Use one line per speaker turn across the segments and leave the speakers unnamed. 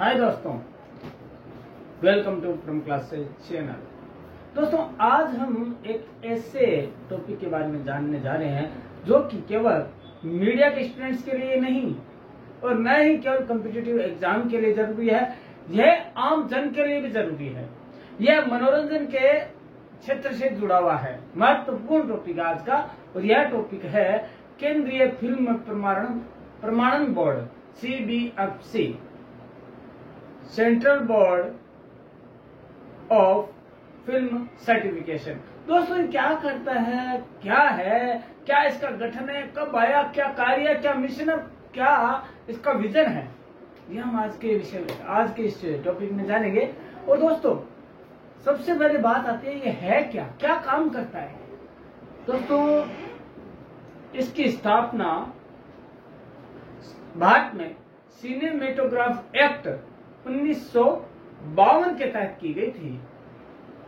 हाय दोस्तों, welcome to from class channel. दोस्तों, आज हम एक ऐसे टॉपिक के बारे में जानने जा रहे हैं जो कि केवल मीडिया के स्टूडेंट्स के लिए नहीं और न ही केवल कॉम्पिटिटिव एग्जाम के लिए जरूरी है, यह आम जन के लिए भी जरूरी है। यह मनोरंजन के क्षेत्र से जुड़ा हुआ है, महत्वपूर्ण टॉपिक आज का। और यह टॉपिक है केंद्रीय फिल्म प्रमाणन board CBFC, central board of film certification. दोस्तों, क्या करता है, क्या इसका गठन है, कब आया, क्या कार्य, क्या मिशन, क्या इसका विजन है, यह हम आज के इस टॉपिक में जानेंगे। और दोस्तों, सबसे पहले बात आती है ये है क्या काम करता है। दोस्तों, इसकी स्थापना भारत में सिनेमेटोग्राफ एक्ट 1952 के तहत की गई थी।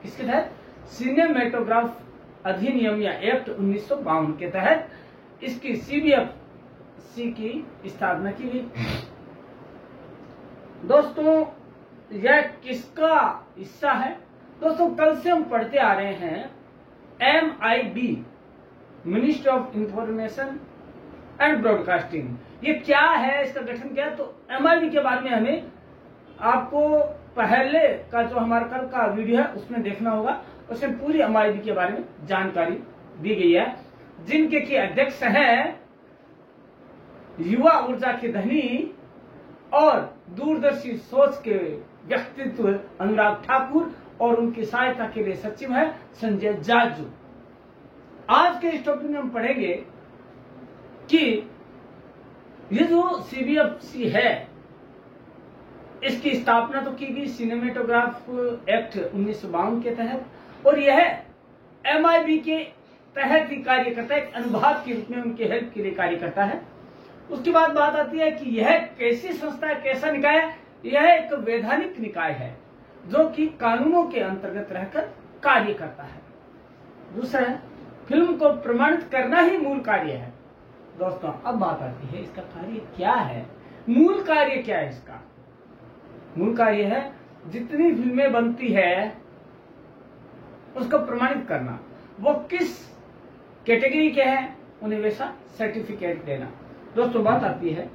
किसके तहत? सिनेमेटोग्राफ अधिनियम या एक्ट 1952 के तहत इसकी CBFC की स्थापना की गई। दोस्तों, यह किसका हिस्सा है? दोस्तों, कल से हम पढ़ते आ रहे हैं MIB, ministry of information and broadcasting. ये क्या है, इसका गठन क्या है? तो MIB के बारे में हमें आपको पहले का जो हमारा कल का वीडियो है उसमें देखना होगा। उसमें पूरी MIB के बारे में जानकारी दी गई है, जिनके की अध्यक्ष हैं युवा ऊर्जा के धनी और दूरदर्शी सोच के व्यक्तित्व अनुराग ठाकुर, और उनकी सहायता के लिए सचिव है संजय जाजू। आज के इस टॉपिक में हम पढ़ेंगे कि ये जो CBFC है, इसकी स्थापना तो की गई सिनेमेटोग्राफ एक्ट 1952 के तहत, और यह MIB के तहत ही कार्य करता है, एक अनुभाग के रूप में उनके हेल्प के लिए कार्य करता है। उसके बाद बात आती है कि यह कैसी संस्था है, कैसा निकाय है। यह एक वैधानिक निकाय है जो कि कानूनों के अंतर्गत रहकर कार्य करता है। दूसरा है, फिल्म को प्रमाणित करना ही मूल कार्य है। दोस्तों, अब बात आती है इसका कार्य क्या है, मूल कार्य क्या है इसका? मूल कार्य है जितनी फिल्में बनती है उसको प्रमाणित करना, वो किस कैटेगरी के हैं उन्हें वैसा सर्टिफिकेट देना। दोस्तों, बात आती है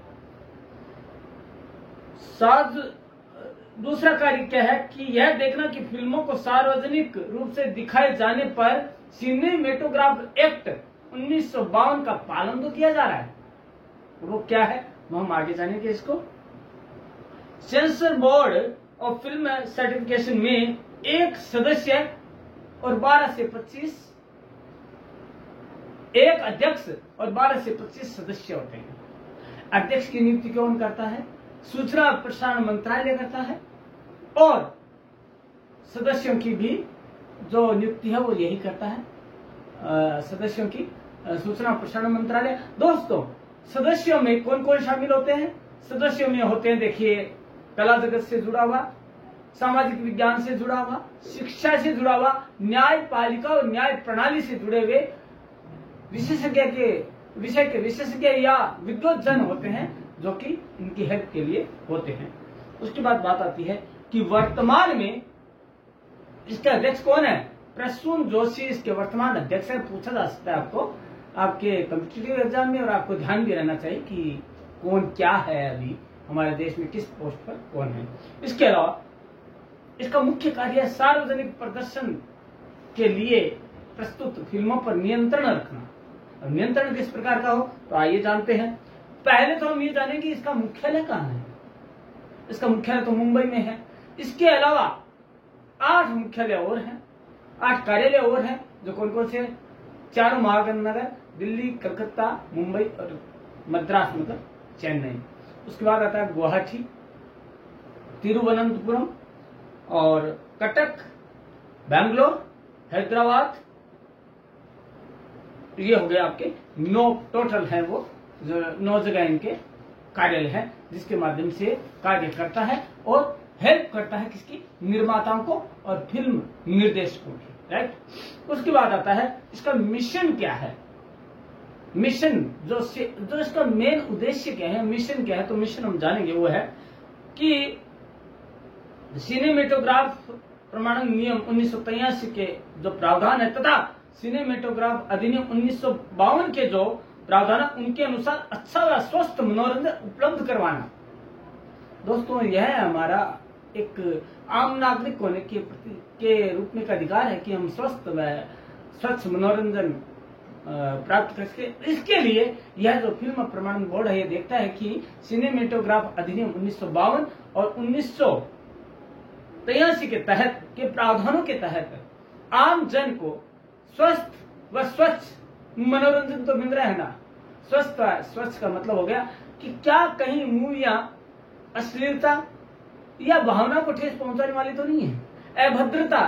दूसरा कार्य क्या है कि यह देखना कि फिल्मों को सार्वजनिक रूप से दिखाए जाने पर सिनेमेटोग्राफ एक्ट 1952 का पालन तो किया जा रहा है। वो क्या है वो हम आगे जानेंगे। इसको sensor board of film certification में एक सदस्य और 12 से 25 एक अध्यक्ष और 12 से 25 सदस्य होते हैं। अध्यक्ष की नियुक्ति कौन करता है? सूचना और प्रसारण मंत्रालय करता है, और सदस्यों की भी जो नियुक्ति है वो यही करता है, सदस्यों की सूचना और प्रसारण मंत्रालय। दोस्तों, सदस्यों में कौन कौन शामिल होते हैं? सदस्यों में होते हैं, देखिए, कला जगत से जुड़ा हुआ, सामाजिक विज्ञान से जुड़ा हुआ, शिक्षा से जुड़ा हुआ, न्यायपालिका और न्याय प्रणाली से जुड़े हुए विषय के विशेषज्ञ या विद्वज्जन होते हैं, जो कि इनकी हेल्प के लिए होते हैं। उसके बाद बात आती है कि वर्तमान में इसके अध्यक्ष कौन है? प्रसून जोशी इसके वर्तमान अध्यक्ष है। पूछा जा सकता है आपको आपके कॉम्पिटिटिव एग्जाम में, और आपको ध्यान भी रहना चाहिए कि कौन क्या है, अभी हमारे देश में किस पोस्ट पर कौन है। इसके अलावा इसका मुख्य कार्य है सार्वजनिक प्रदर्शन के लिए प्रस्तुत फिल्मों पर नियंत्रण रखना। और नियंत्रण किस प्रकार का हो, तो आइए जानते हैं। पहले तो हम ये जानेंगे इसका मुख्यालय कहाँ है। इसका मुख्यालय तो मुंबई में है। इसके अलावा 8 मुख्यालय और हैं, 8 कार्यालय और हैं, जो कौन कौन से? 4 महानगर, दिल्ली, कलकत्ता, मुंबई और मद्रास, मतलब चेन्नई। उसके बाद आता है गुवाहाटी, तिरुवनंतपुरम और कटक, बेंगलोर, हैदराबाद। ये हो गए आपके 9 टोटल है, वो 9 जगह इनके कार्यालय है, जिसके माध्यम से कार्य करता है और हेल्प करता है किसकी? निर्माताओं को और फिल्म निर्देशकों की, राइट। उसके बाद आता है इसका मिशन क्या है। मिशन जो इसका मेन उद्देश्य क्या है, मिशन क्या है, तो मिशन हम जानेंगे वो है कि सिनेमेटोग्राफ प्रमाणन नियम 1983 के जो प्रावधान है तथा सिनेमेटोग्राफ अधिनियम 1952 के जो प्रावधान है उनके अनुसार अच्छा व स्वस्थ मनोरंजन उपलब्ध करवाना। दोस्तों, यह है हमारा एक आम नागरिक होने के रूप में का अधिकार है कि हम स्वस्थ व स्वच्छ मनोरंजन प्राप्त कर सके। इसके लिए यह जो फिल्म प्रमाणन बोर्ड है ये देखता है कि सिनेमेटोग्राफ अधिनियम 1952 और 1983 के तहत के प्रावधानों के तहत आम जन को स्वस्थ व स्वच्छ मनोरंजन तो मिल रहा है ना। स्वस्थ स्वच्छ का मतलब हो गया कि क्या कहीं मूवियां अश्लीलता या भावना को ठेस पहुंचाने वाली तो नहीं है, अभद्रता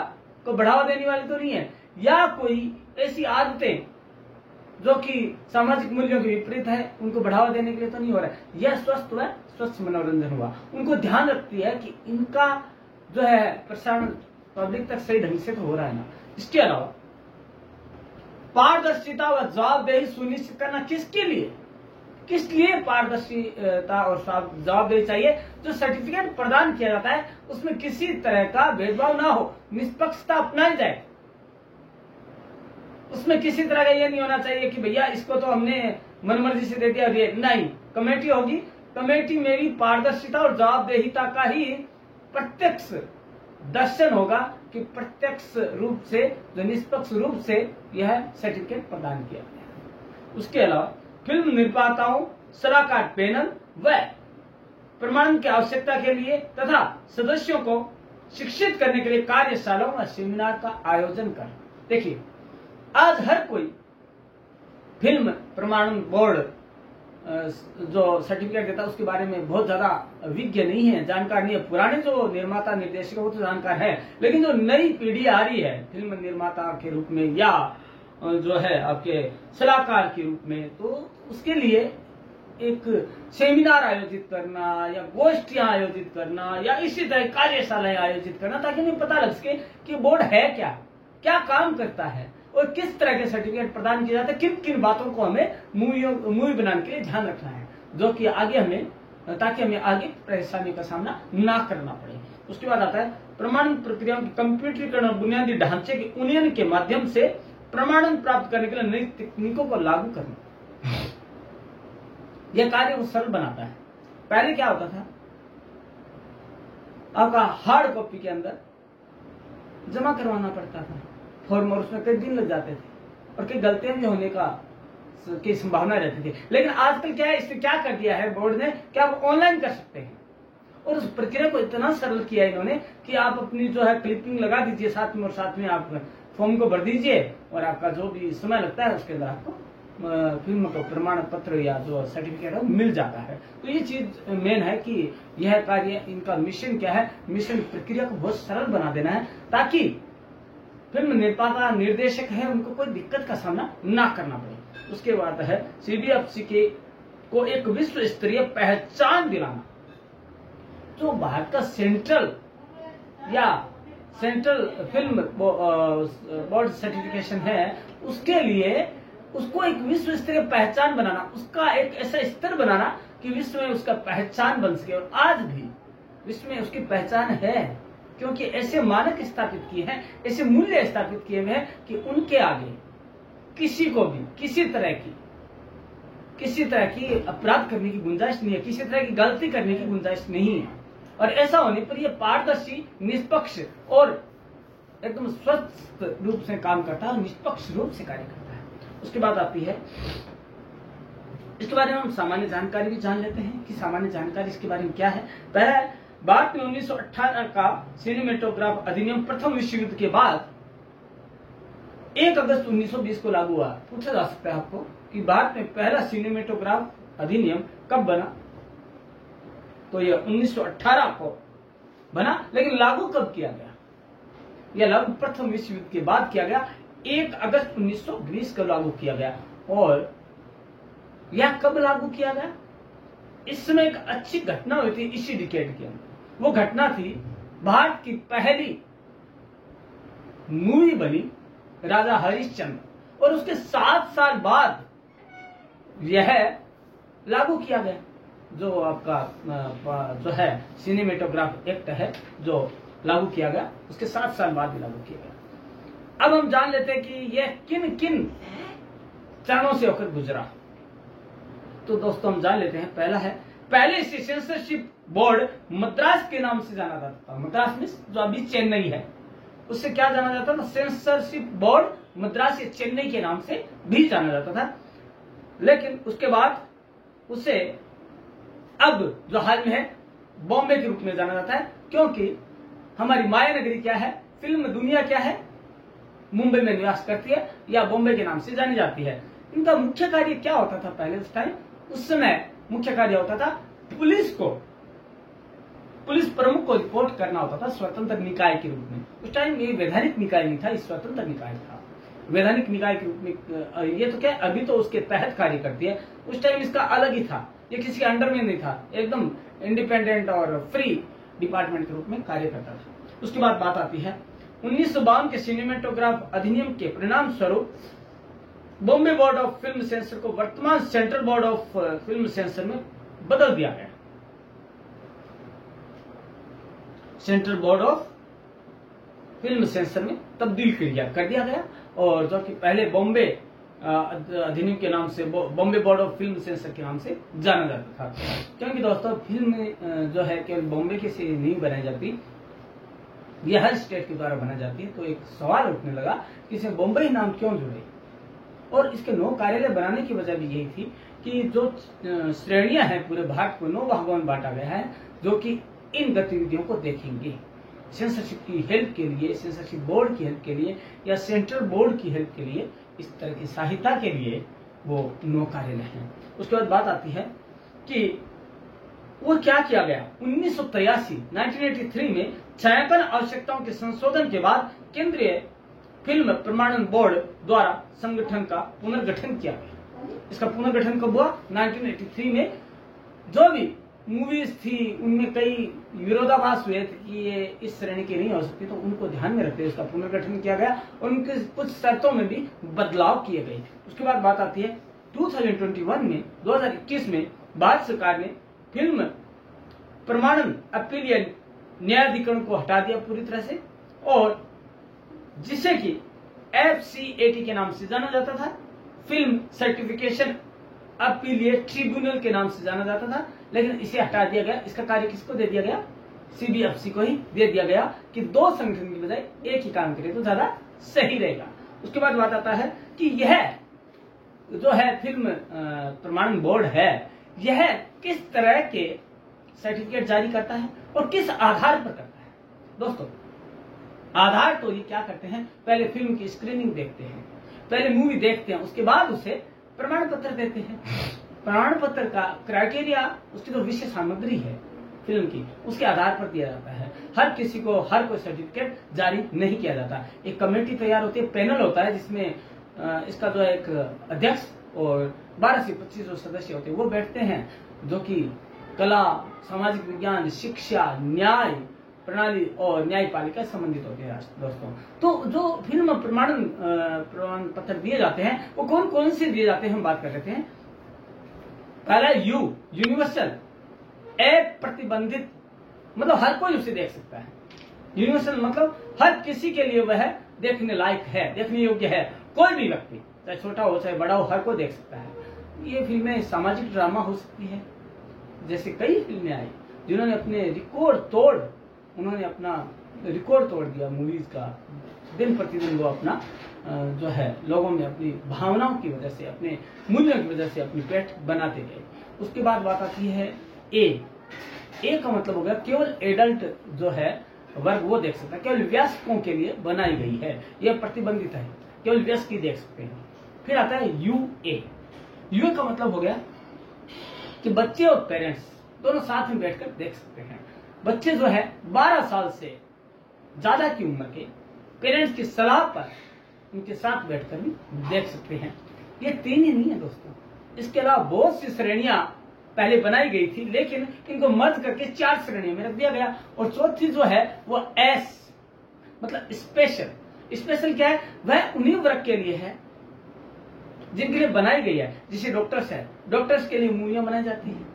को बढ़ावा देने वाली तो नहीं है, या कोई ऐसी आदतें जो कि सामाजिक मूल्यों के विपरीत है उनको बढ़ावा देने के लिए तो नहीं हो रहा है। यह स्वस्थ व स्वच्छ मनोरंजन हुआ। उनको ध्यान रखती है कि इनका जो है प्रसारण पब्लिक तक सही ढंग से तो हो रहा है ना। इसके अलावा पारदर्शिता व जवाबदेही सुनिश्चित करना किसके लिए, किस लिए पारदर्शिता और जवाबदेही चाहिए। जो सर्टिफिकेट प्रदान किया जाता है उसमें किसी तरह का भेदभाव ना हो, निष्पक्षता अपनाई जाए। उसमें किसी तरह का ये नहीं होना चाहिए कि भैया इसको तो हमने मनमर्जी से दे दिया, नहीं। कमेटी होगी, कमेटी में भी पारदर्शिता और जवाबदेहिता का ही प्रत्यक्ष दर्शन होगा कि प्रत्यक्ष रूप से जो निष्पक्ष रूप से यह सर्टिफिकेट प्रदान किया गया। उसके अलावा फिल्म निर्माताओं, सलाहकार पैनल व प्रमाणन की आवश्यकता के लिए तथा सदस्यों को शिक्षित करने के लिए कार्यशालाओं व सेमिनार का आयोजन कर। देखिए, आज हर कोई फिल्म प्रमाणन बोर्ड जो सर्टिफिकेट देता है उसके बारे में बहुत ज्यादा विज्ञ नहीं है, जानकार नहीं है। पुराने जो निर्माता निर्देशक वो तो जानकार है, लेकिन जो नई पीढ़ी आ रही है फिल्म निर्माता के रूप में या जो है आपके सलाहकार के रूप में, तो उसके लिए एक सेमिनार आयोजित करना या गोष्ठियां आयोजित करना या इसी तरह कार्यशालाएं आयोजित करना ताकि उन्हें पता लग सके कि बोर्ड है क्या, क्या काम करता है और किस तरह के सर्टिफिकेट प्रदान किए जाते हैं, किन किन बातों को हमें मूवी बनाने के लिए ध्यान रखना है, जो कि आगे हमें ताकि हमें आगे परेशानी का सामना ना करना पड़े। उसके बाद आता है प्रमाणन प्रक्रियाओं की कंप्यूटरीकरण और बुनियादी ढांचे के उन्नयन के माध्यम से प्रमाणन प्राप्त करने के लिए नई तकनीकों को लागू करना। यह कार्य को सरल बनाता है। पहले क्या होता था, आपका हार्ड कॉपी के अंदर जमा करवाना पड़ता था फॉर्म और उसमें कई दिन लग जाते थे और कई गलतियां भी होने की संभावना रहती थी। लेकिन आजकल क्या है, इसने क्या कर दिया है बोर्ड ने कि आप ऑनलाइन कर सकते हैं और उस प्रक्रिया को इतना सरल किया है इन्होंने कि आप अपनी जो है क्लिपिंग लगा दीजिए साथ में और साथ में आप फॉर्म को भर दीजिए और आपका जो भी समय लगता है उसके अंदर आपको फिल्म का प्रमाण पत्र या जो सर्टिफिकेट है मिल जाता है। तो ये चीज मेन है कि यह कार्य इनका मिशन क्या है, मिशन प्रक्रिया को बहुत सरल बना देना है ताकि फिल्म निर्माता निर्देशक है उनको कोई दिक्कत का सामना ना करना पड़े। उसके बाद है सीबीएफसी के को एक विश्व स्तरीय पहचान दिलाना। जो भारत का सेंट्रल फिल्म बोर्ड सर्टिफिकेशन है उसके लिए उसको एक विश्व स्तरीय पहचान बनाना, उसका एक ऐसा स्तर बनाना कि विश्व में उसका पहचान बन सके। और आज भी विश्व में उसकी पहचान है क्योंकि ऐसे मानक स्थापित किए हैं, ऐसे मूल्य स्थापित किए हुए हैं कि उनके आगे किसी को भी किसी तरह की अपराध करने की गुंजाइश नहीं है, किसी तरह की गलती करने की गुंजाइश नहीं है। और ऐसा होने पर यह पारदर्शी, निष्पक्ष और एकदम स्वच्छ रूप से काम करता है और निष्पक्ष रूप से कार्य करता है। उसके बाद आती है, इसके बारे में हम सामान्य जानकारी भी जान लेते हैं कि सामान्य जानकारी इसके बारे में क्या है। पहला, भारत में 1918 का सिनेमेटोग्राफ अधिनियम प्रथम विश्व युद्ध के बाद 1 अगस्त 1920 को लागू हुआ। पूछा जा सकता है आपको कि भारत में पहला सिनेमेटोग्राफ अधिनियम कब बना, तो यह 1918 को बना, लेकिन लागू कब किया गया? यह लागू प्रथम विश्व युद्ध के बाद किया गया, 1 अगस्त 1920 को लागू किया गया। और यह कब लागू किया गया? इस समय एक अच्छी घटना हुई थी इसी डिकेड के अंदर। वो घटना थी भारत की पहली मूवी बनी राजा हरिश्चंद्र और उसके 7 साल बाद यह लागू किया गया। जो आपका जो है सिनेमेटोग्राफ एक्ट है जो लागू किया गया, उसके 7 साल बाद भी लागू किया गया। अब हम जान लेते हैं कि यह किन किन चरणों से होकर गुजरा। तो दोस्तों हम जान लेते हैं, पहला है, पहले इसे सेंसरशिप बोर्ड मद्रास के नाम से जाना जाता था। मद्रास में जो अभी चेन्नई है, उससे क्या जाना जाता था? सेंसरशिप बोर्ड मद्रास या चेन्नई के नाम से भी जाना जाता था। लेकिन उसके बाद उसे अब जो हाल में है बॉम्बे के रूप में जाना जाता है, क्योंकि हमारी माया नगरी क्या है, फिल्म दुनिया क्या है, मुंबई में निवास करती है या बॉम्बे के नाम से जानी जाती है। इनका मुख्य कार्य क्या होता था पहले उस टाइम? उस समय मुख्य कार्य होता था पुलिस प्रमुख को रिपोर्ट करना होता था स्वतंत्र निकाय के रूप में। उस टाइम ये वैधानिक निकाय नहीं था, ये स्वतंत्र निकाय था। वैधानिक निकाय के रूप में ये तो क्या, अभी तो उसके तहत कार्य करती है, उस टाइम इसका अलग ही था, ये किसी के अंडर में नहीं था, एकदम इंडिपेंडेंट और फ्री डिपार्टमेंट के रूप में कार्य करता था। उसके बाद बात आती है 1952 के सिनेमेटोग्राफ अधिनियम के परिणाम स्वरूप Bombay board of film sensor को वर्तमान central board of film sensor में बदल दिया गया। Central board of film sensor में तब्दील कर दिया गया, और जो कि पहले बॉम्बे अधिनियम के नाम से Bombay board of film sensor के नाम से जाना जाता था। क्योंकि दोस्तों फिल्म जो है केवल बॉम्बे के से नहीं बनाई जाती, ये हर स्टेट के द्वारा बनाई जाती है। तो एक सवाल उठने लगा कि इसे बॉम्बे नाम क्यों जुड़े, और इसके 9 कार्यालय बनाने की वजह भी यही थी कि जो श्रेणियां हैं पूरे भारत को 9 भागों में बांटा गया है, जो कि इन गतिविधियों को देखेंगे। सेंसरशिप की हेल्प के लिए, सेंसरशिप बोर्ड की हेल्प के लिए या सेंट्रल बोर्ड की हेल्प के लिए, इस तरह की सहायता के लिए वो 9 कार्यालय हैं। उसके बाद बात आती है कि वो क्या किया गया 1983 में छायांकन आवश्यकताओं के संशोधन के बाद केंद्रीय फिल्म प्रमाणन बोर्ड द्वारा संगठन का पुनर्गठन किया गया। इसका पुनर्गठन कब हुआ? 1983 में। जो भी मूवीज थी उनमें कई विरोधाभास हुए थे कि ये इस श्रेणी की नहीं हो सकती, तो उनको ध्यान में रखते हुए इसका पुनर्गठन किया गया और उनके कुछ शर्तों में भी बदलाव किए गए। उसके बाद बात आती है 2021 में भारत सरकार ने फिल्म प्रमाणन अपीलीय न्यायाधिकरण को हटा दिया पूरी तरह से, और जिसे कि FCAT के नाम से जाना जाता था, फिल्म सर्टिफिकेशन अपीलिएट ट्रिब्यूनल के नाम से जाना जाता था, लेकिन इसे हटा दिया गया। इसका कार्य किसको दे दिया गया? CBFC को ही दे दिया गया कि 2 संगठन की बजाय एक ही काम करे तो ज्यादा सही रहेगा। उसके बाद बात आता है कि यह जो है फिल्म प्रमाणन बोर्ड है, यह किस तरह के सर्टिफिकेट जारी करता है और किस आधार पर करता है। दोस्तों आधार तो ये क्या करते हैं, पहले फिल्म की स्क्रीनिंग देखते हैं, पहले मूवी देखते हैं, उसके बाद उसे प्रमाण पत्र देते हैं। प्रमाण पत्र का क्राइटेरिया, उसकी जो विषय सामग्री है फिल्म की, उसके आधार पर दिया जाता है। हर किसी को हर कोई सर्टिफिकेट जारी नहीं किया जाता। एक कमेटी तैयार होती है, पैनल होता है, जिसमें इसका जो एक अध्यक्ष और 12 से 25 जो सदस्य होते हैं वो बैठते हैं, जो कि कला, सामाजिक विज्ञान, शिक्षा, न्याय प्रणाली और न्यायपालिका संबंधित होते हैं। दोस्तों तो जो फिल्म प्रमाण पत्र दिए जाते हैं वो कौन कौन से दिए जाते हैं हम बात कर लेते हैं। पहला यूनिवर्सल, प्रतिबंधित, मतलब हर कोई उसे देख सकता है। यूनिवर्सल मतलब हर किसी के लिए वह देखने लायक है, देखने योग्य है, कोई भी व्यक्ति चाहे छोटा हो चाहे बड़ा हो हर कोई देख सकता है। ये फिल्में सामाजिक ड्रामा हो सकती है, जैसे कई फिल्में आई जिन्होंने अपने रिकॉर्ड तोड़ दिया मूवीज का। दिन प्रतिदिन वो अपना जो है लोगों में अपनी भावनाओं की वजह से, अपने मूल्यों की वजह से अपनी पेठ बनाते गए। उसके बाद बात आती है ए का मतलब हो गया केवल एडल्ट जो है वर्ग वो देख सकता है, केवल वयस्कों के लिए बनाई गई है, यह प्रतिबंधित है, केवल वयस्क ही देख सकते हैं। फिर आता है यूए का मतलब हो गया कि बच्चे और पेरेंट्स दोनों साथ में बैठकर देख सकते हैं। बच्चे जो है 12 साल से ज्यादा की उम्र के पेरेंट्स की सलाह पर उनके साथ बैठकर भी देख सकते हैं। ये 3 ही नहीं है दोस्तों, इसके अलावा बहुत सी श्रेणियां पहले बनाई गई थी, लेकिन इनको मर्ज करके 4 श्रेणियों में रख दिया गया। और चौथी जो है वो एस मतलब स्पेशल क्या है, वह उन्हीं वर्ग के लिए है जिनके लिए बनाई गई है। जैसे डॉक्टर्स है, डॉक्टर्स के लिए मूवियां बनाई जाती है,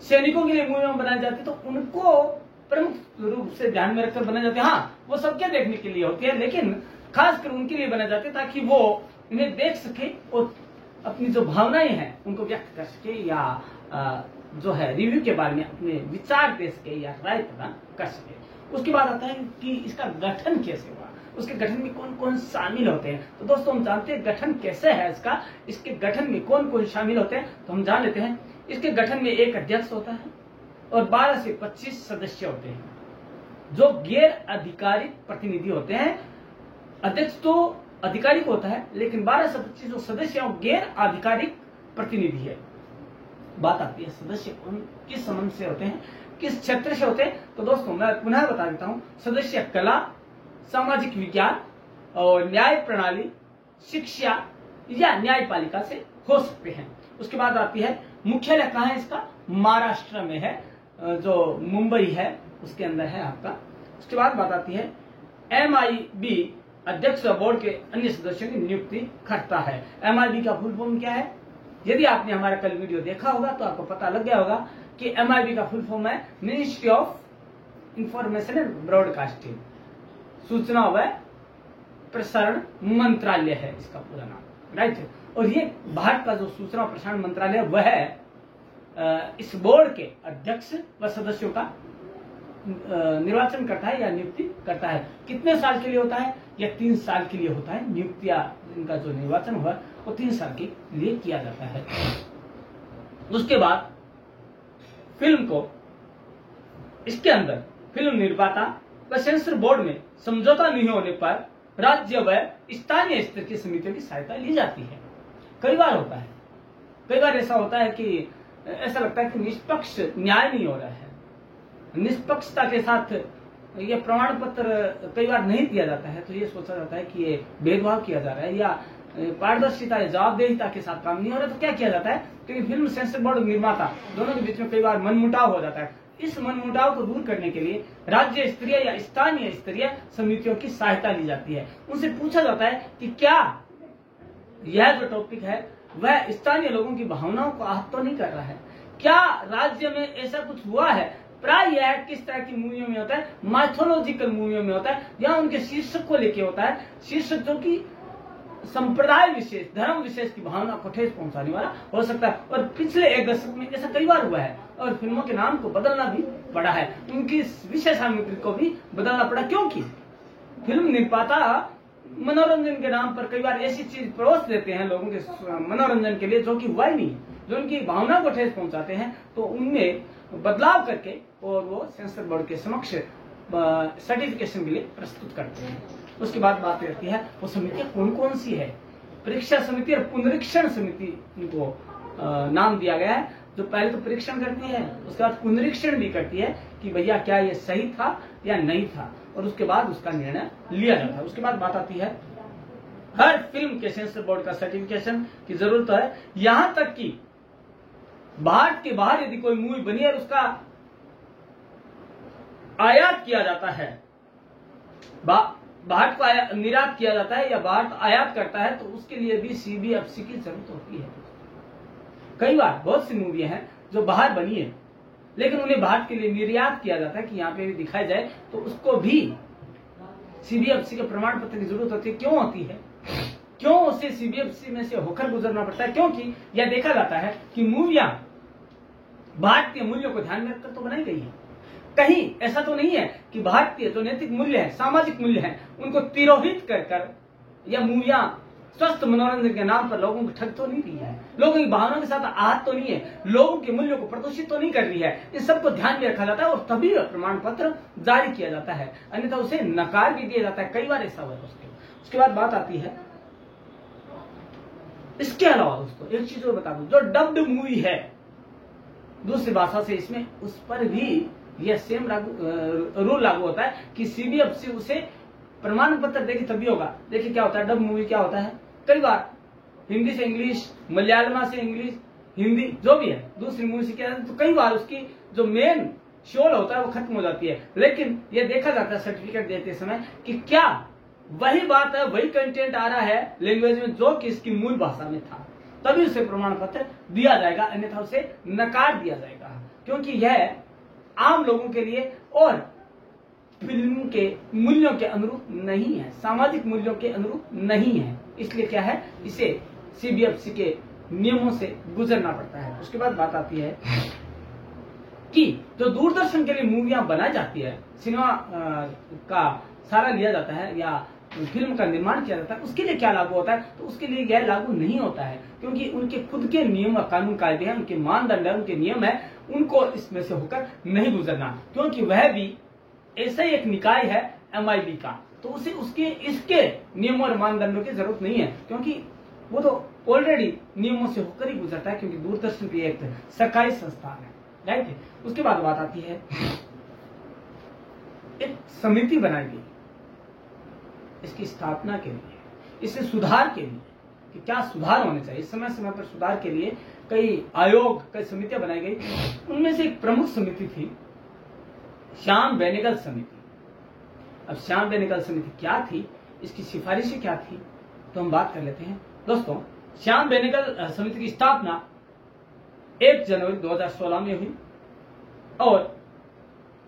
सैनिकों के लिए मूवियां बनाई जाती तो उनको प्रमुख रूप से ध्यान में रखकर बनाए जाते हैं। हाँ, वो सबके देखने के लिए होती है, लेकिन खासकर उनके लिए बनाए जाते ताकि वो इन्हें देख सके और अपनी जो भावनाएं हैं उनको व्यक्त कर सके, या जो है रिव्यू के बारे में अपने विचार दे सके या राय प्रदान कर सके। उसके बाद आता है कि इसका गठन कैसे हुआ, उसके गठन में कौन कौन शामिल होते हैं। तो दोस्तों हम जानते हैं गठन कैसे है इसका, इसके गठन में कौन कौन शामिल होते हैं, तो हम जान लेते हैं। इसके गठन में एक अध्यक्ष होता है और 12 से 25 सदस्य होते हैं जो गैर आधिकारिक प्रतिनिधि होते हैं। अध्यक्ष तो आधिकारिक होता है, लेकिन 12 से 25 जो सदस्य हैं गैर आधिकारिक प्रतिनिधि है। बात आती है सदस्य कौन किस संबंध से होते हैं, किस क्षेत्र से होते हैं। तो दोस्तों मैं पुनः बता देता हूं, सदस्य कला, सामाजिक विज्ञान और न्याय प्रणाली, शिक्षा या न्यायपालिका से हो सकते हैं। उसके बाद आती है मुख्यालय कहाँ है इसका, महाराष्ट्र में है, जो मुंबई है उसके अंदर है आपका। उसके बाद बात आती है MIB अध्यक्ष व बोर्ड के अन्य सदस्यों की नियुक्ति करता है। MIB का फुल फॉर्म क्या है, यदि आपने हमारा कल वीडियो देखा होगा तो आपको पता लग गया होगा कि MIB का फुल फॉर्म है ministry of information and broadcasting, सूचना व प्रसारण मंत्रालय है इसका पूरा नाम, राइट। और ये भारत का जो सूचना और प्रसारण मंत्रालय वह इस बोर्ड के अध्यक्ष व सदस्यों का निर्वाचन करता है या नियुक्ति करता है। कितने साल के लिए होता है, या 3 साल के लिए होता है। नियुक्तियां, इनका जो निर्वाचन हुआ वो 3 साल के लिए किया जाता है। उसके बाद फिल्म को, इसके अंदर फिल्म निर्माता व सेंसर बोर्ड में समझौता नहीं होने पर राज्य व स्थानीय स्तर की समितियों की सहायता ली जाती है। कई बार होता है, कई बार ऐसा होता है कि ऐसा लगता है कि निष्पक्ष न्याय नहीं हो रहा है, निष्पक्षता के साथ ये प्रमाण पत्र कई बार नहीं दिया जाता है, तो ये सोचा जाता है कि ये भेदभाव किया जा रहा है या पारदर्शिता या जवाबदेहिता के साथ काम नहीं हो रहा। तो क्या किया जाता है, क्योंकि फिल्म सेंसर बोर्ड निर्माता दोनों के बीच में कई बार मनमुटाव हो जाता है। इस मनमुटाव को दूर करने के लिए राज्य स्तरीय या स्थानीय स्तरीय समितियों की सहायता ली जाती है। उनसे पूछा जाता है कि क्या यह जो टॉपिक है वह स्थानीय लोगों की भावनाओं को आहत तो नहीं कर रहा है, क्या राज्य में ऐसा कुछ हुआ है। प्राय यह किस तरह की मूवियों में होता है, माइथोलॉजिकल मूवियों में होता है, या उनके शीर्षक को लेके होता है, शीर्षक जो कि संप्रदाय विशेष, धर्म विशेष की भावना को ठेस पहुंचाने वाला हो सकता है। और पिछले 1 दशक में ऐसा कई बार हुआ है और फिल्मों के नाम को बदलना भी पड़ा है, उनकी विषय सामग्री को भी बदलना पड़ा, क्योंकि फिल्म निर्माता मनोरंजन के नाम पर कई बार ऐसी चीज परोस देते हैं लोगों के मनोरंजन के लिए जो कि वही नहीं है, जो उनकी भावना को ठेस पहुंचाते हैं। तो उनमें बदलाव करके और वो सेंसर बोर्ड के समक्ष सर्टिफिकेशन के लिए प्रस्तुत करते हैं। उसके बाद बात करती है वो समितियां कौन कौन सी है। परीक्षा समिति और पुनरीक्षण समिति इनको नाम दिया गया है, जो पहले तो परीक्षण करती है, उसके बाद पुनरीक्षण भी करती है कि भैया क्या ये सही था या नहीं था, और उसके बाद उसका निर्णय लिया जाता है। उसके बाद बात आती है हर फिल्म के सेंसर बोर्ड का सर्टिफिकेशन की जरूरत है, यहां तक कि भारत के बाहर यदि कोई मूवी बनी है और उसका आयात किया जाता है, भारत को निर्यात किया जाता है या भारत आयात करता है, तो उसके लिए भी CBFC की जरूरत होती है। कई बार बहुत सी मूवियां हैं जो बाहर बनी है लेकिन उन्हें भारत के लिए निर्यात किया जाता है कि यहाँ पे भी दिखाई जाए, तो उसको भी CBFC के प्रमाण पत्र की जरूरत होती है। क्यों होती है, क्यों उसे CBFC में से होकर गुजरना पड़ता है, क्योंकि यह देखा जाता है कि मूवियां भारतीय मूल्यों को ध्यान में रखकर तो बनाई गई है। कहीं ऐसा तो नहीं है कि भारतीय जो नैतिक मूल्य है, सामाजिक मूल्य है, उनको तिरोहित कर या मूवियां स्वस्थ मनोरंजन के नाम पर लोगों को ठग तो नहीं रही है, लोगों की भावनाओं के साथ आहत तो नहीं है, लोगों के मूल्यों को प्रदूषित तो नहीं कर रही है। इस सबको ध्यान में रखा जाता है और तभी प्रमाण पत्र जारी किया जाता है, अन्यथा उसे नकार भी दिया जाता है। कई बार ऐसा हुआ है। उसके बाद बात आती है, इसके अलावा दोस्तों एक चीज और बता दूं, जो डब्ड मूवी है दूसरी भाषा से, इसमें उस पर भी यह सेम रूल लागू होता है कि CBFC उसे प्रमाण पत्र देगी तभी होगा। देखिए क्या होता है, डब मूवी क्या होता है, कई बार हिंदी से इंग्लिश, मलयालम से इंग्लिश, हिंदी जो भी है दूसरी मूवी से क्या, तो कई बार उसकी जो मेन शोल होता है वो खत्म हो जाती है। लेकिन यह देखा जाता है सर्टिफिकेट देते समय कि क्या वही बात है, वही कंटेंट आ रहा है लैंग्वेज में जो कि इसकी मूल भाषा में था, तभी उसे प्रमाण पत्र दिया जाएगा, अन्यथा उसे नकार दिया जाएगा। क्योंकि यह आम लोगों के लिए और फिल्म के मूल्यों के अनुरूप नहीं है, सामाजिक मूल्यों के अनुरूप नहीं है। इसलिए क्या है, इसे सीबीएफसी के नियमों से गुजरना पड़ता है। उसके बाद बात आती है कि जो दूरदर्शन के लिए मूवियां बनाई जाती है, सिनेमा का सहारा लिया जाता है या फिल्म का निर्माण किया जाता है, उसके लिए क्या लागू होता है, तो उसके लिए यह लागू नहीं होता है, क्योंकि उनके खुद के नियम कानून कायदे हैं, उनके मानदंड है, उनके नियम है, उनको इसमें से होकर नहीं गुजरना, क्योंकि वह भी ऐसा ही एक निकाय है MIB का, तो उसे उसके इसके नियमों और मानदंडों की जरूरत नहीं है, क्योंकि वो तो ऑलरेडी नियमों से होकर ही गुजरता है, क्योंकि दूरदर्शन की एक सरकारी संस्थान है, राइट। उसके बाद बात आती है, एक समिति बनाई गई इसकी स्थापना के लिए, इससे सुधार के लिए कि क्या सुधार होने चाहिए, समय समय पर सुधार के लिए कई आयोग, कई समितियां बनाई गई। उनमें से एक प्रमुख समिति थी श्याम बेनेगल समिति। अब श्याम बेनेगल समिति क्या थी, इसकी सिफारिशें क्या थी, तो हम बात कर लेते हैं। दोस्तों, श्याम बेनेगल समिति की स्थापना 1 जनवरी 2016 में हुई और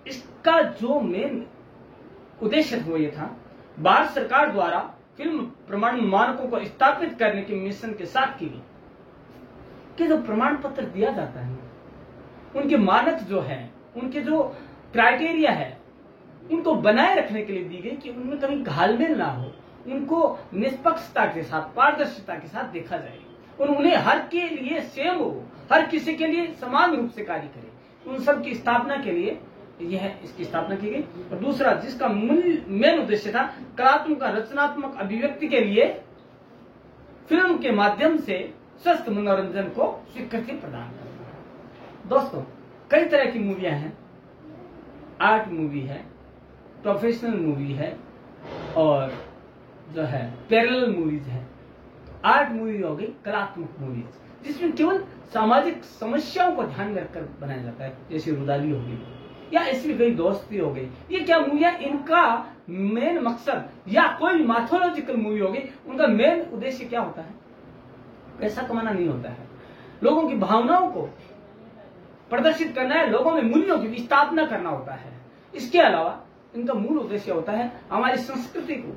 इसका जो मेन उद्देश्य वो ये था, भारत सरकार द्वारा फिल्म प्रमाणन मानकों को स्थापित करने के मिशन के साथ की गई कि जो प्रमाण पत्र दिया जाता है, उनके मानक जो है, उनके जो क्राइटेरिया है, उनको बनाए रखने के लिए दी गई कि उनमें कभी घालमेल ना हो, उनको निष्पक्षता के साथ, पारदर्शिता के साथ देखा जाए और उन्हें हर के लिए सेम हो, हर किसी के लिए समान रूप से कार्य करे। उन सब की स्थापना के लिए यह इसकी स्थापना की गई। और दूसरा, जिसका मेन उद्देश्य था, कलात्मक रचनात्मक अभिव्यक्ति के लिए फिल्म के माध्यम से स्वस्थ मनोरंजन को स्वीकृति प्रदान करना। दोस्तों, कई तरह की मूवियां हैं, आर्ट मूवी है, प्रोफेशनल मूवी है और जो है पैरेलल मूवीज है। आर्ट मूवी हो गई कलात्मक मूवीज, जिसमें केवल सामाजिक समस्याओं को ध्यान में रखकर बनाया जाता है, जैसे रुदाली हो गई या ऐसी कई दोस्ती हो गई। ये क्या मूवियां, इनका मेन मकसद, या कोई माथोलॉजिकल मूवी हो गई, उनका मेन उद्देश्य क्या होता है, पैसा कमाना नहीं होता है, लोगों की भावनाओं को प्रदर्शित करना है, लोगों में मूल्यों की स्थापना करना होता है। इसके अलावा इनका मूल उद्देश्य होता है हमारी संस्कृति को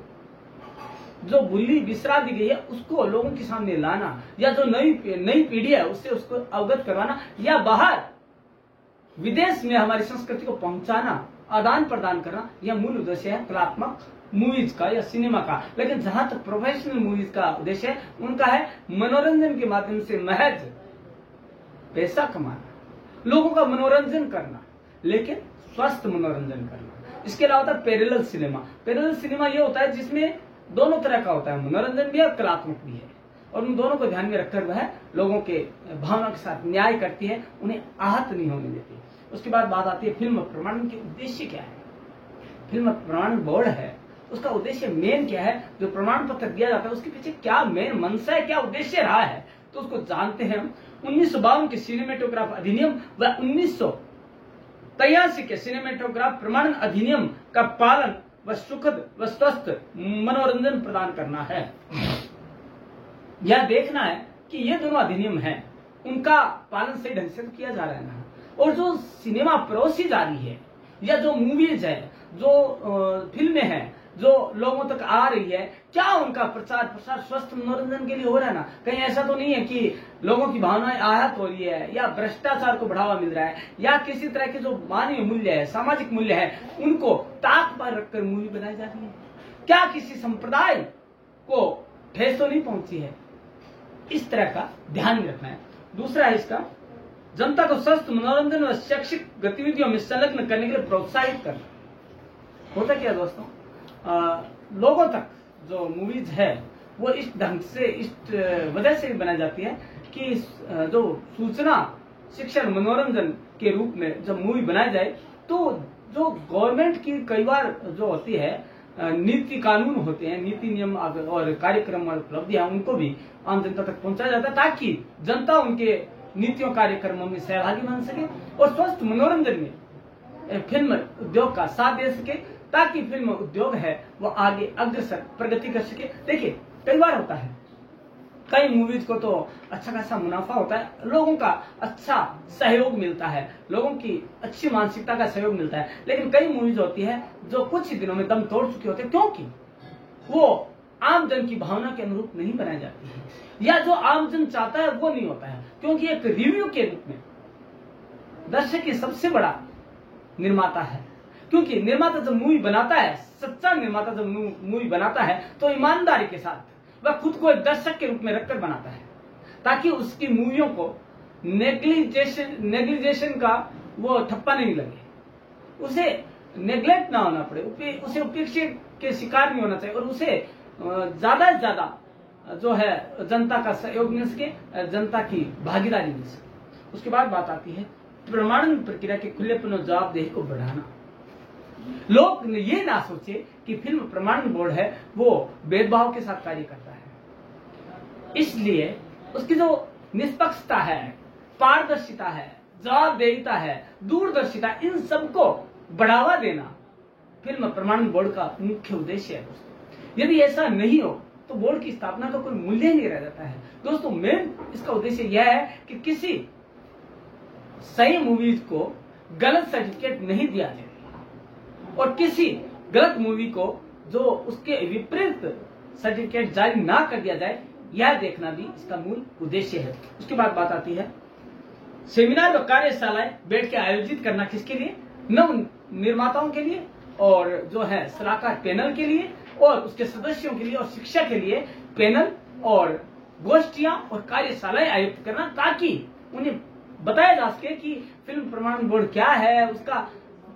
जो भूली बिसरा दी गई है उसको लोगों के सामने लाना, या जो नई पीढ़ी है उससे उसको अवगत करवाना, या बाहर विदेश में हमारी संस्कृति को पहुंचाना, आदान प्रदान करना। यह मूल उद्देश्य है कलात्मक मूवीज का या सिनेमा का। लेकिन जहां तक प्रोफेशनल मूवीज का उद्देश्य है, उनका है मनोरंजन के माध्यम से महज पैसा कमाना, लोगों का मनोरंजन करना, लेकिन स्वस्थ मनोरंजन करना। इसके अलावा होता है पैरेलल सिनेमा। पैरेलल सिनेमा यह होता है जिसमें दोनों तरह का होता है, मनोरंजन भी है और कलात्मक भी है, और उन दोनों को ध्यान में रखकर वह लोगों के भावना के साथ न्याय करती है, उन्हें आहत नहीं होने देती। उसके बाद बात आती है फिल्म प्रमाणन के उद्देश्य क्या है। फिल्म प्रमाणन बोर्ड है, उसका उद्देश्य मेन क्या है, जो प्रमाण पत्र दिया जाता है उसके पीछे क्या मेन मंशा है, क्या उद्देश्य रहा है, तो उसको जानते हैं हम। 1952 के सिनेमेटोग्राफ अधिनियम व 1983 के सिनेमेटोग्राफ प्रमाणन अधिनियम का पालन व सुखद व स्वस्थ मनोरंजन प्रदान करना है। यह देखना है कि ये दोनों अधिनियम हैं, उनका पालन सही ढंग से किया जा रहा है ना, और जो सिनेमा परोसी जा रही है या जो मूवीज है, जो फिल्में हैं, जो लोगों तक आ रही है, क्या उनका प्रचार प्रसार स्वस्थ मनोरंजन के लिए हो रहा है ना। कहीं ऐसा तो नहीं है कि लोगों की भावनाएं आहत हो रही है, या भ्रष्टाचार को बढ़ावा मिल रहा है, या किसी तरह के जो मानवीय मूल्य है, सामाजिक मूल्य है, उनको ताक पर रखकर मूवी बनाई जा रही है। क्या किसी संप्रदाय को ठेस तो नहीं पहुंची है, इस तरह का ध्यान में रखना है। दूसरा है इसका, जनता को स्वस्थ मनोरंजन व शैक्षिक गतिविधियों में संलग्न करने के लिए प्रोत्साहित करना। होता क्या दोस्तों, लोगों तक जो मूवीज है वो इस ढंग से, इस वजह से बनाई जाती है कि जो सूचना शिक्षण मनोरंजन के रूप में जब मूवी बनाई जाए, तो जो गवर्नमेंट की कई बार जो होती है नीति कानून होते हैं, नीति नियम और कार्यक्रम और उपलब्धियां, उनको भी आम जनता तक पहुंचाया जाता है, ताकि जनता उनके नीतियों कार्यक्रमों में सहभागी बन सके और स्वस्थ मनोरंजन में फिल्म उद्योग का साथ दे सके, ताकि फिल्म उद्योग है वो आगे अग्रसर प्रगति कर सके। देखिए, कई बार होता है कई मूवीज को तो अच्छा खासा मुनाफा होता है, लोगों का अच्छा सहयोग मिलता है, लोगों की अच्छी मानसिकता का सहयोग मिलता है। लेकिन कई मूवीज होती है जो कुछ ही दिनों में दम तोड़ चुकी होती है, क्योंकि वो आम जन की भावना के अनुरूप नहीं बनाई जाती है, या जो आम जन चाहता है वो नहीं होता है। क्योंकि एक रिव्यू के रूप में दर्शक ही सबसे बड़ा निर्माता है, क्योंकि निर्माता जब मूवी बनाता है, सच्चा निर्माता जब मूवी बनाता है तो ईमानदारी के साथ वह खुद को एक दर्शक के रूप में रखकर बनाता है, ताकि उसकी मूवियों को नेग्लिजेशन का वो ठप्पा नहीं लगे, उसे नेग्लेक्ट ना होना पड़े, उसे उपेक्षा के शिकार नहीं होना चाहिए, और उसे ज्यादा से ज्यादा जो है जनता का सहयोग मिल सके, जनता की भागीदारी मिल सके। उसके बाद बात आती है प्रमाणन प्रक्रिया के खुलेपन और जवाबदेही को बढ़ाना। लोग ये ना सोचे कि फिल्म प्रमाणन बोर्ड है वो भेदभाव के साथ कार्य करता है, इसलिए उसकी जो निष्पक्षता है, पारदर्शिता है, जवाबदेहिता है, दूरदर्शिता, इन सबको बढ़ावा देना फिल्म प्रमाणन बोर्ड का मुख्य उद्देश्य है दोस्तों। यदि ऐसा नहीं हो तो बोर्ड की स्थापना का कोई मूल्य ही नहीं रह जाता है दोस्तों। मेन इसका उद्देश्य यह है कि किसी सही मूवीज को गलत सर्टिफिकेट नहीं दिया जाए, और किसी गलत मूवी को जो उसके विपरीत सर्टिफिकेट जारी ना कर दिया जाए, यह देखना भी इसका मूल उद्देश्य है। उसके बाद बात आती है सेमिनार व कार्यशालाएं बैठ के आयोजित करना किसके लिए? नव निर्माताओं के लिए, और जो है सलाहकार पैनल के लिए, और उसके सदस्यों के लिए, और शिक्षा के लिए पैनल और गोष्ठियां और कार्यशालाएं आयोजित करना, ताकि उन्हें बताया जा सके कि फिल्म प्रमाणन बोर्ड क्या है, उसका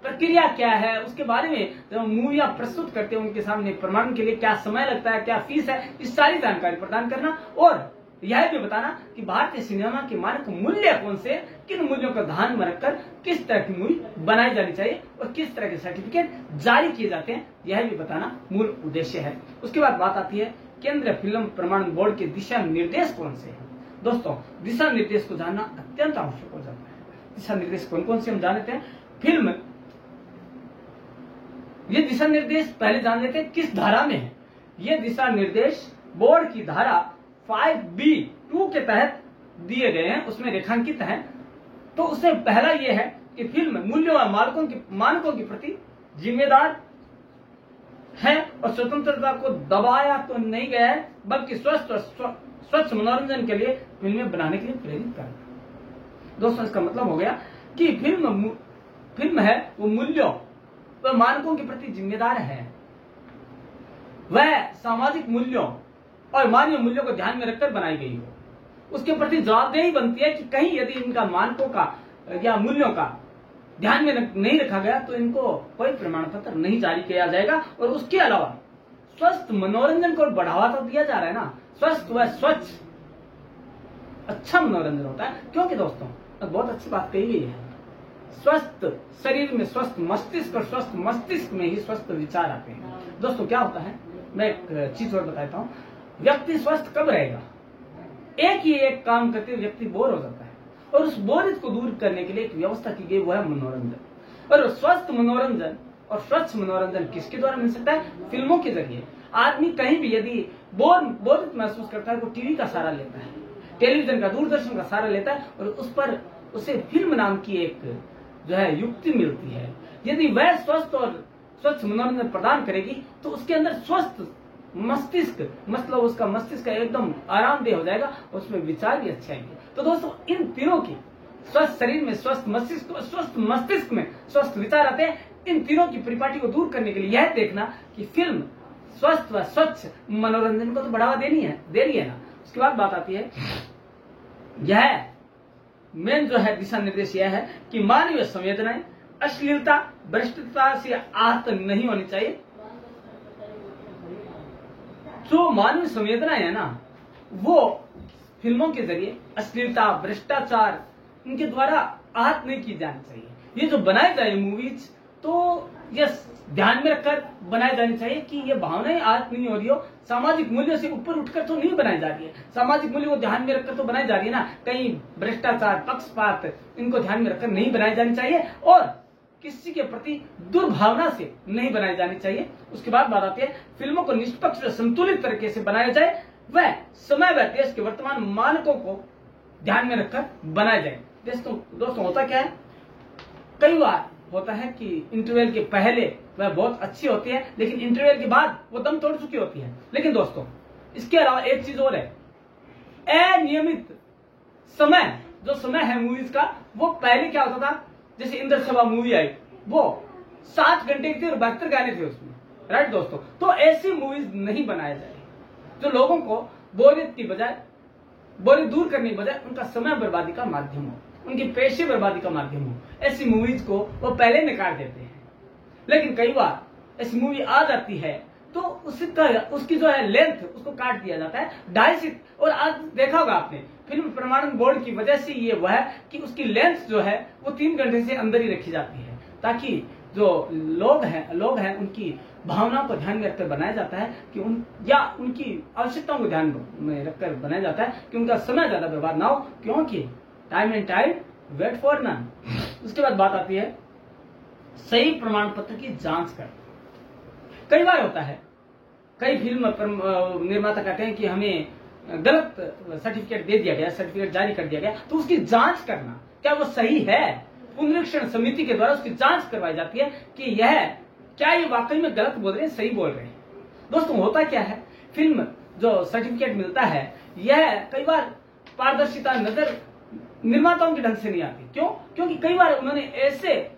प्रक्रिया क्या है, उसके बारे में जब मूवियां प्रस्तुत करते हैं उनके सामने प्रमाणन के लिए क्या समय लगता है, क्या फीस है, इस सारी जानकारी प्रदान करना, और यह भी बताना कि भारतीय सिनेमा के मानक मूल्य कौन से, किन मूल्यों को ध्यान में रखकर किस तरह की मूवी बनाई जानी चाहिए और किस तरह के सर्टिफिकेट जारी किए जाते हैं, यह भी बताना मूल उद्देश्य है। उसके बाद बात आती है केंद्रीय फिल्म प्रमाणन बोर्ड के दिशा निर्देश कौन से हैं। दोस्तों, दिशा निर्देश को जानना अत्यंत आवश्यक हो जाता है। दिशा निर्देश कौन कौन से हम जान लेते हैं। फिल्म, ये दिशा निर्देश पहले जान लेते हैं किस धारा में है। ये दिशा निर्देश बोर्ड की धारा 5B(2) के तहत दिए गए हैं, उसमें रेखांकित है। तो उससे पहला ये है कि फिल्म मूल्यों और मानकों के प्रति जिम्मेदार है और स्वतंत्रता को दबाया तो नहीं गया है, बल्कि स्वस्थ और स्वच्छ मनोरंजन के लिए फिल्में बनाने के लिए प्रेरित करता। दोस्तों, इसका मतलब हो गया कि फिल्म है वो मूल्यों व मानकों के प्रति जिम्मेदार है, वह सामाजिक मूल्यों और मानवीय मूल्यों को ध्यान में रखकर बनाई गई हो। उसके प्रति जवाबदेही बनती है कि कहीं यदि इनका मानकों का या मूल्यों का ध्यान में नहीं रखा गया तो इनको कोई प्रमाण पत्र नहीं जारी किया जाएगा। और उसके अलावा स्वस्थ मनोरंजन को बढ़ावा तो दिया जा रहा है ना, स्वस्थ व स्वच्छ अच्छा मनोरंजन होता है। क्योंकि दोस्तों, बहुत अच्छी बात कही गई है, स्वस्थ शरीर में स्वस्थ मस्तिष्क और स्वस्थ मस्तिष्क में ही स्वस्थ विचार आते हैं। दोस्तों, क्या होता है, मैं एक चीज और बताता हूँ। व्यक्ति स्वस्थ कब रहेगा? एक काम करते हुए व्यक्ति बोर हो जाता है, और उस बोरियत को दूर करने के लिए एक व्यवस्था की गई, वो है मनोरंजन। और स्वस्थ मनोरंजन और स्वच्छ मनोरंजन किसके द्वारा मिल सकता है? फिल्मों के जरिए। आदमी कहीं भी यदि बोरियत महसूस करता है तो टीवी का सहारा लेता है, टेलीविजन का, दूरदर्शन का सहारा लेता है, और उस पर उसे फिल्म नाम की एक जो है युक्ति मिलती है। यदि वह स्वस्थ और स्वच्छ मनोरंजन प्रदान करेगी तो उसके अंदर स्वस्थ मस्तिष्क, मतलब उसका मस्तिष्क एकदम आरामदेह हो जाएगा, उसमें विचार भी अच्छे आएंगे। तो दोस्तों, इन तीनों की, स्वस्थ शरीर में स्वस्थ मस्तिष्क और स्वस्थ मस्तिष्क में स्वस्थ विचार आते हैं, इन तीनों की परिपाटी को दूर करने के लिए यह देखना कि फिल्म स्वस्थ व स्वच्छ मनोरंजन को तो बढ़ावा दे रही है ना। उसके बाद बात आती है, यह मेन जो है दिशा निर्देश यह है कि मानवीय संवेदनाएं अश्लीलता, भ्रष्टता से आहत नहीं होनी चाहिए। जो मानवीय संवेदनाएं है ना, वो फिल्मों के जरिए अश्लीलता, भ्रष्टाचार, इनके द्वारा आहत नहीं की जानी चाहिए। ये जो बनाई जाए मूवीज, तो ये ध्यान में रखकर बनाई जानी चाहिए कि ये भावनाएं आहत नहीं हो रही हो, सामाजिक मूल्यों से ऊपर उठकर तो नहीं बनाई जा रही है। सामाजिक मूल्यों को ध्यान में रखकर तो बनाई जा रही है ना, कहीं भ्रष्टाचार, पक्षपात, इनको ध्यान में रखकर नहीं बनाई जानी चाहिए, और किसी के प्रति दुर्भावना से नहीं बनाई जानी चाहिए। उसके बाद बात आती है, फिल्मों को निष्पक्ष व संतुलित तरीके से बनाया जाए, वह समय व देश के वर्तमान मानकों को ध्यान में रखकर बनाए जाए। दोस्तों होता क्या है, कई बार होता है कि इंटरवल के पहले वह बहुत अच्छी होती है, लेकिन इंटरवल के बाद वो दम तोड़ चुकी होती है। लेकिन दोस्तों इसके अलावा एक चीज और है, अनियमित समय, जो समय है मूवीज का, वो पहले क्या होता था, जैसे इंद्र सभा मूवी आई, वो 7 घंटे की थी और 72 गाने थे उसमें, राइट दोस्तों। तो ऐसी मूवीज नहीं बनाया जाए जो लोगों को बोरियत दूर करने की बजाय उनका समय बर्बादी का माध्यम हो, उनकी पैसे बर्बादी का माध्यम हो। ऐसी मूवीज को वो पहले निकाल देते हैं। लेकिन कई बार ऐसी मूवी आ जाती है तो उसकी जो है लेंथ, उसको काट दिया जाता है 2.5 और आज देखा होगा आपने, फिल्म प्रमाणन बोर्ड की वजह से ये वह है कि उसकी लेंथ जो है वो 3 घंटे से अंदर ही रखी जाती है, ताकि जो लोग हैं उनकी भावनाओं को ध्यान में रखकर बनाया जाता है कि उनकी आवश्यकताओं को ध्यान में रखकर बनाया जाता है कि उनका समय ज्यादा बर्बाद ना हो, क्योंकि time and tide wait for none. उसके बाद बात आती है सही प्रमाण पत्र की जांच कर। कई बार होता है, कई फिल्म निर्माता कहते हैं कि हमें गलत सर्टिफिकेट दे दिया गया, सर्टिफिकेट जारी कर दिया गया, तो उसकी जांच करना क्या वो सही है। पुनरीक्षण समिति के द्वारा उसकी जांच करवाई जाती है कि क्या ये वाकई में गलत बोल रहे हैं, सही बोल रहे हैं। दोस्तों होता क्या है, फिल्म जो सर्टिफिकेट मिलता है यह कई बार पारदर्शिता नजर निर्माताओं के ढंग से नहीं आती। क्यों? क्योंकि कई बार उन्होंने ऐसे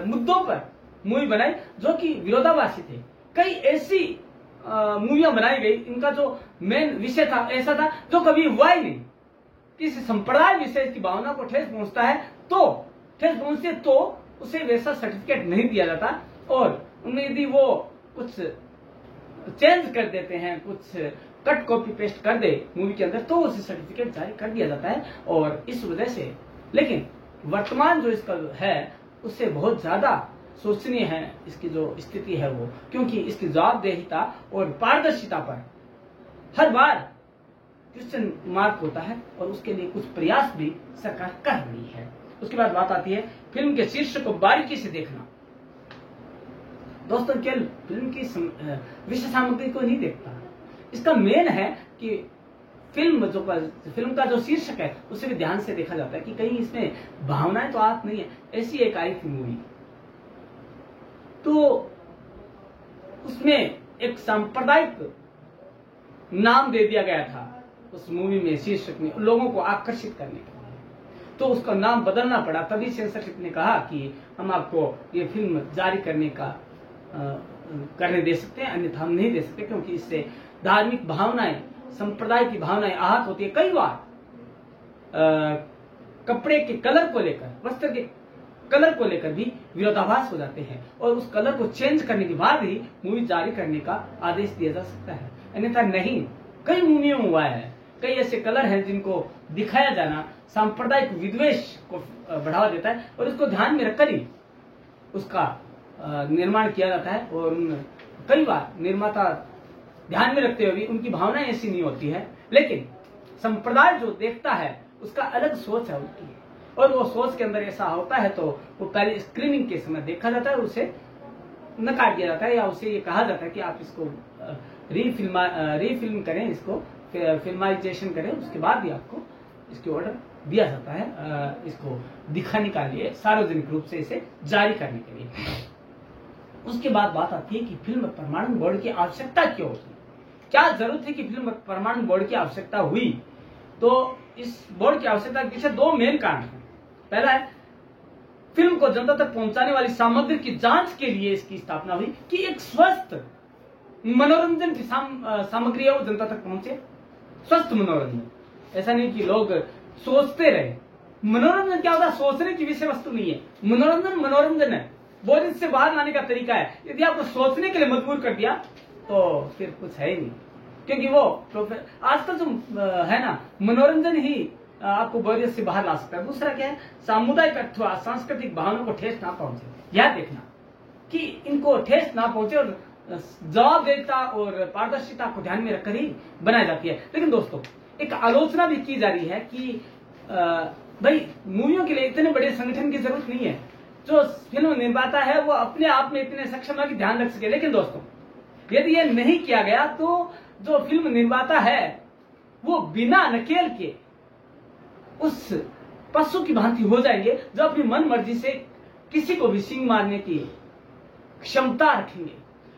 मुद्दों पर मूवी बनाई जो कि विरोधाभासी थे। कई ऐसी मूवियां बनाई गई, इनका जो मेन विषय था ऐसा था जो कभी हुआ ही नहीं। किसी संप्रदाय विशेष की भावना को ठेस पहुंचती है तो उसे वैसा सर्टिफिकेट नहीं दिया जाता, और उनमें यदि वो कुछ चेंज कर देते हैं, कुछ कट कॉपी पेस्ट कर दे मूवी के अंदर, तो उसे सर्टिफिकेट जारी कर दिया जाता है। और इस वजह से, लेकिन वर्तमान जो इसका है उससे बहुत ज्यादा सोचनीय है इसकी जो स्थिति है वो, क्योंकि इसकी जवाबदेहिता और पारदर्शिता पर हर बार क्वेश्चन मार्क होता है, और उसके लिए कुछ प्रयास भी सरकार कर रही है। उसके बाद बात आती है फिल्म के शीर्षक को बारीकी से देखना। दोस्तों केवल फिल्म की विषय सामग्री को नहीं देखता, इसका मेन है कि फिल्म का जो शीर्षक है उसे भी ध्यान से देखा जाता है कि कहीं इसमें भावनाएं तो आप नहीं है। ऐसी एक आई थी मूवी, तो उसमें एक सांप्रदायिक नाम दे दिया गया था उस मूवी में, शीर्षक में, लोगों को आकर्षित करने के लिए, तो उसका नाम बदलना पड़ा। तभी सेंसरशिप ने कहा कि हम आपको ये फिल्म जारी करने दे सकते हैं, अन्यथा हम नहीं दे सकते, क्योंकि इससे धार्मिक भावनाएं, संप्रदाय की भावनाएं आहत होती है। कई बार कपड़े के कलर को लेकर, वस्त्र के कलर को लेकर भी विरोधाभास हो जाते हैं, और उस कलर को चेंज करने के बाद ही मूवी जारी करने का आदेश दिया जा सकता है, अन्यथा नहीं। कई मूवियों में हुआ है, कई ऐसे कलर हैं जिनको दिखाया जाना सांप्रदायिक विद्वेष को बढ़ावा देता है, और इसको ध्यान में रखकर ही उसका निर्माण किया जाता है। और कई बार निर्माता ध्यान में रखते हुए भी उनकी भावनाएं ऐसी नहीं होती है, लेकिन संप्रदाय जो देखता है उसका अलग सोच है उसकी, और वो सोच के अंदर ऐसा होता है तो वो पहले स्क्रीनिंग के समय देखा जाता है, उसे नकार दिया जाता है, या उसे ये कहा जाता है कि आप इसको रीफिल्म करें, इसको फिल्माइजेशन करें, उसके बाद ही आपको इसके ऑर्डर दिया जाता है इसको दिखाने के लिए, सार्वजनिक रूप से इसे जारी करने के लिए। उसके बाद बात आती है कि फिल्म प्रमाणन बोर्ड की आवश्यकता क्यों होती, क्या जरूरत है कि फिल्म प्रमाणन बोर्ड की आवश्यकता हुई। तो इस बोर्ड की आवश्यकता के पीछे 2 मेन कारण हैं। पहला है फिल्म को जनता तक पहुंचाने वाली सामग्री की जांच के लिए इसकी स्थापना हुई, कि एक स्वस्थ मनोरंजन की सामग्री है वो जनता तक पहुंचे। स्वस्थ मनोरंजन, ऐसा नहीं कि लोग सोचते रहे। मनोरंजन क्या होता है, सोचने की विषय वस्तु नहीं है। मनोरंजन है, बोरियत से बाहर लाने का तरीका है। यदि आपको सोचने के लिए मजबूर कर दिया तो फिर कुछ है ही नहीं, क्योंकि वो आजकल जो है ना, मनोरंजन ही आपको बोरियत से बाहर ला सकता है। दूसरा क्या है, सामुदायिक अथवा सांस्कृतिक भावनाओं को ठेस ना पहुंचे। यह देखना कि इनको ठेस ना पहुंचे, और जवाबदेहिता और पारदर्शिता को ध्यान में रखकर ही बनाई जाती है। लेकिन दोस्तों एक आलोचना भी की जा रही है कि भाई मूवियों के लिए इतने बड़े संगठन की जरूरत नहीं है, जो फिल्म निर्माता है वो अपने आप में इतने सक्षम है कि ध्यान रख सके। लेकिन दोस्तों यदि ये नहीं किया गया तो जो फिल्म निर्माता है वो बिना नकेल के उस पशु की भांति हो जाएंगे जो अपनी मन मर्जी से किसी को भी सींग मारने की क्षमता रखेंगे।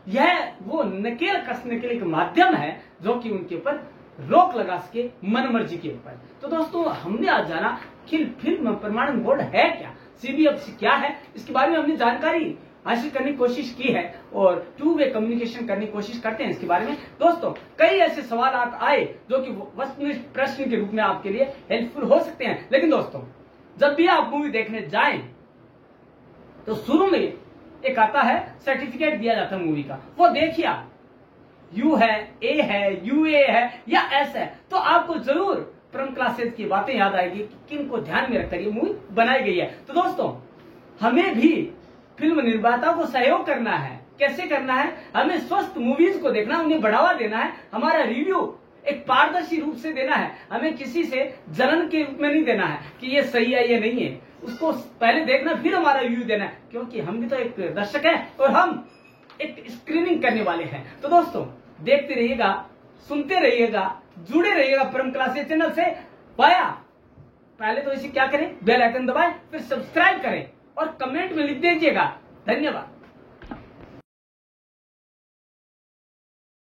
यह वो नकेल कसने के लिए एक माध्यम है जो कि उनके ऊपर रोक लगा सके मन मर्जी के ऊपर। तो दोस्तों, हमने आज जाना कि फिल्म प्रमाणन बोर्ड है क्या, सीबीएफसी क्या है, इसके बारे में हमने जानकारी हासिल करने की कोशिश की है और टू वे कम्युनिकेशन करने की कोशिश करते हैं इसके बारे में। दोस्तों, कई ऐसे सवाल आए जो कि वस्तुनिष्ठ प्रश्न के रूप में आपके लिए हेल्पफुल हो सकते हैं। लेकिन दोस्तों, जब भी आप मूवी देखने जाएं तो शुरू में एक आता है, सर्टिफिकेट दिया जाता है मूवी का, वो देखिए आप, यू है, ए है, यूए है या एस है, तो आपको जरूर प्रथम क्लासेस की बातें याद आएगी कि किन को ध्यान में रखकर ये मूवी बनाई गई है। तो दोस्तों, हमें भी फिल्म निर्माताओं को सहयोग करना है। कैसे करना है? हमें स्वस्थ मूवीज को देखना, उन्हें बढ़ावा देना है। हमारा रिव्यू एक पारदर्शी रूप से देना है। हमें किसी से जलन के रूप में नहीं देना है कि ये सही है ये नहीं है, उसको पहले देखना फिर हमारा रिव्यू देना है, क्योंकि हम भी तो एक दर्शक हैं और हम एक स्क्रीनिंग करने वाले हैं। तो दोस्तों, देखते रहिएगा, सुनते रहिएगा, जुड़े रहिएगा परम क्लासेस चैनल से। पाया, पहले तो इसे क्या करें, बेल आइकन दबाएं, फिर सब्सक्राइब करें और कमेंट में लिख दीजिएगा। धन्यवाद।